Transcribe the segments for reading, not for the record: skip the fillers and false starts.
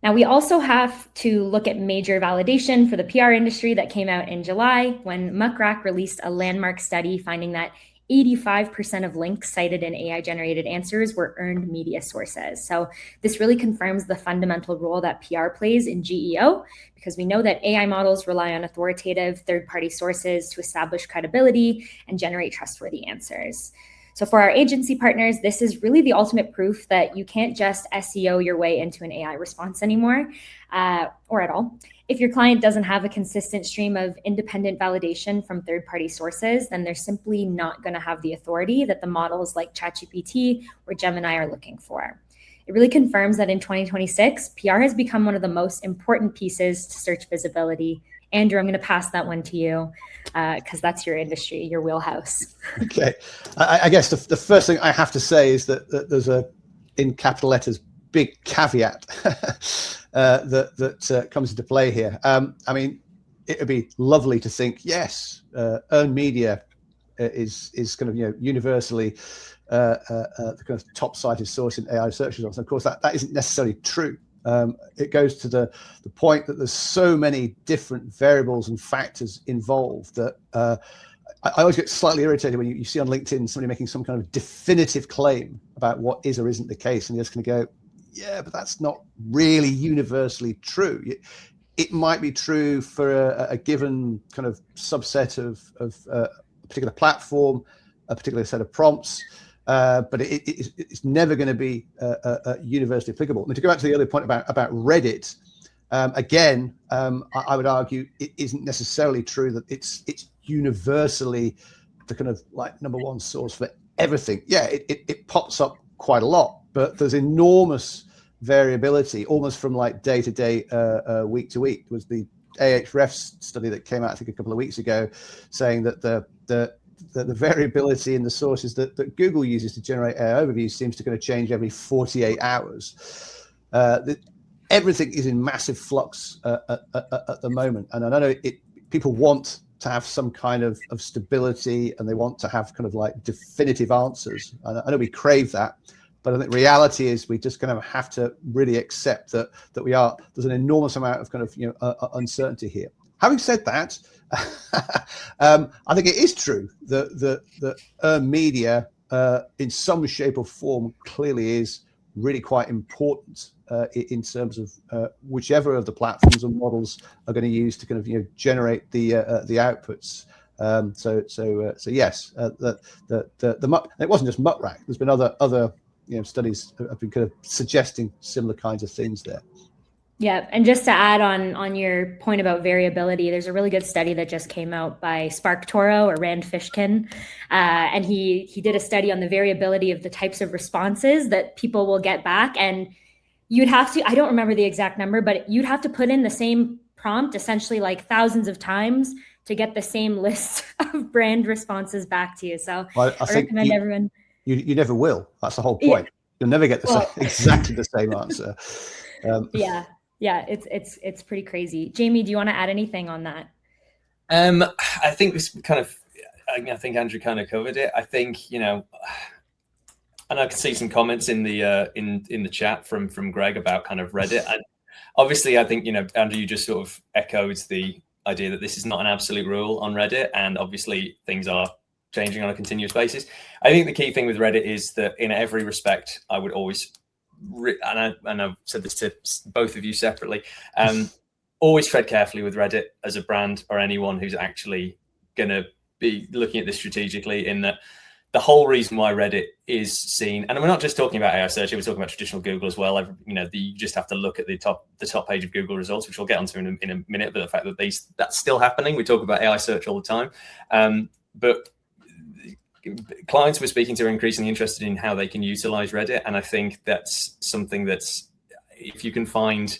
Now, we also have to look at major validation for the PR industry that came out in July when Muck Rack released a landmark study finding that 85% of links cited in AI-generated answers were earned media sources. So this really confirms the fundamental role that PR plays in GEO, because we know that AI models rely on authoritative third-party sources to establish credibility and generate trustworthy answers. So for our agency partners, this is really the ultimate proof that you can't just SEO your way into an AI response anymore, or at all. If your client doesn't have a consistent stream of independent validation from third-party sources, then they're simply not going to have the authority that the models like ChatGPT or Gemini are looking for. It really confirms that in 2026, PR has become one of the most important pieces to search visibility. Andrew, I'm going to pass that one to you because that's your industry, your wheelhouse. Okay. I guess the first thing I have to say is that there's in capital letters, big caveat that comes into play here. I mean, it would be lovely to think, yes, earned media is kind of universally the kind of top cited source in AI search results. And of course, that isn't necessarily true. It goes to the point that there's so many different variables and factors involved that I always get slightly irritated when you see on LinkedIn somebody making some kind of definitive claim about what is or isn't the case, and you're just going to go, yeah, but that's not really universally true. It might be true for a given kind of subset of a particular platform, a particular set of prompts, but it's never going to be universally applicable. And to go back to the earlier point about Reddit, again, I would argue it isn't necessarily true that it's universally the kind of like number one source for everything. Yeah, it pops up quite a lot, but there's enormous variability almost from like day to day, week to week. There was the Ahrefs study that came out I think a couple of weeks ago saying that the variability in the sources that Google uses to generate AI overviews seems to kind of change every 48 hours. Everything is in massive flux at the moment, and I know people want to have some kind of stability, and they want to have kind of like definitive answers. I know we crave that, but I think reality is we just kind of have to really accept that there's an enormous amount of kind of uncertainty here. Having said that, I think it is true that earned media in some shape or form clearly is really quite important in terms of whichever of the platforms and models are going to use to kind of generate the outputs. So yes, the Muck, it wasn't just Muck Rack. There's been other studies have been kind of suggesting similar kinds of things there. Yeah, and just to add on your point about variability, there's a really good study that just came out by SparkToro or Rand Fishkin, and he did a study on the variability of the types of responses that people will get back, and you'd have to, I don't remember the exact number, but you'd have to put in the same prompt essentially like thousands of times to get the same list of brand responses back to you. So I recommend everyone. You never will. That's the whole point. Yeah. You'll never get exactly the same answer. Yeah, it's pretty crazy. Jamie, do you want to add anything on that? I think this kind of, I think Andrew kind of covered it. I think, and I can see some comments in the chat from Greg about kind of Reddit. And obviously, I think, Andrew, you just sort of echoed the idea that this is not an absolute rule on Reddit, and obviously things are changing on a continuous basis. I think the key thing with Reddit is that in every respect, I would always, and I've said this to both of you separately, always tread carefully with Reddit as a brand or anyone who's actually going to be looking at this strategically, in that the whole reason why Reddit is seen, and we're not just talking about AI search, we're talking about traditional Google as well. You just have to look at the top page of Google results, which we'll get onto in a minute, but the fact that that's still happening. We talk about AI search all the time, but clients we're speaking to are increasingly interested in how they can utilize Reddit. And I think that's something that's, if you can find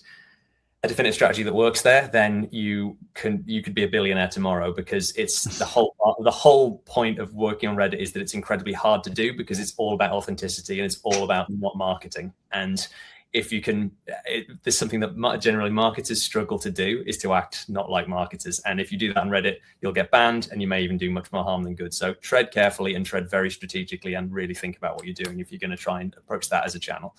a definitive strategy that works there, then you could be a billionaire tomorrow, because it's the whole point of working on Reddit is that it's incredibly hard to do, because it's all about authenticity and it's all about not marketing. And if you can, there's something that generally marketers struggle to do, is to act not like marketers. And if you do that on Reddit, you'll get banned, and you may even do much more harm than good. So tread carefully and tread very strategically, and really think about what you're doing if you're going to try and approach that as a channel.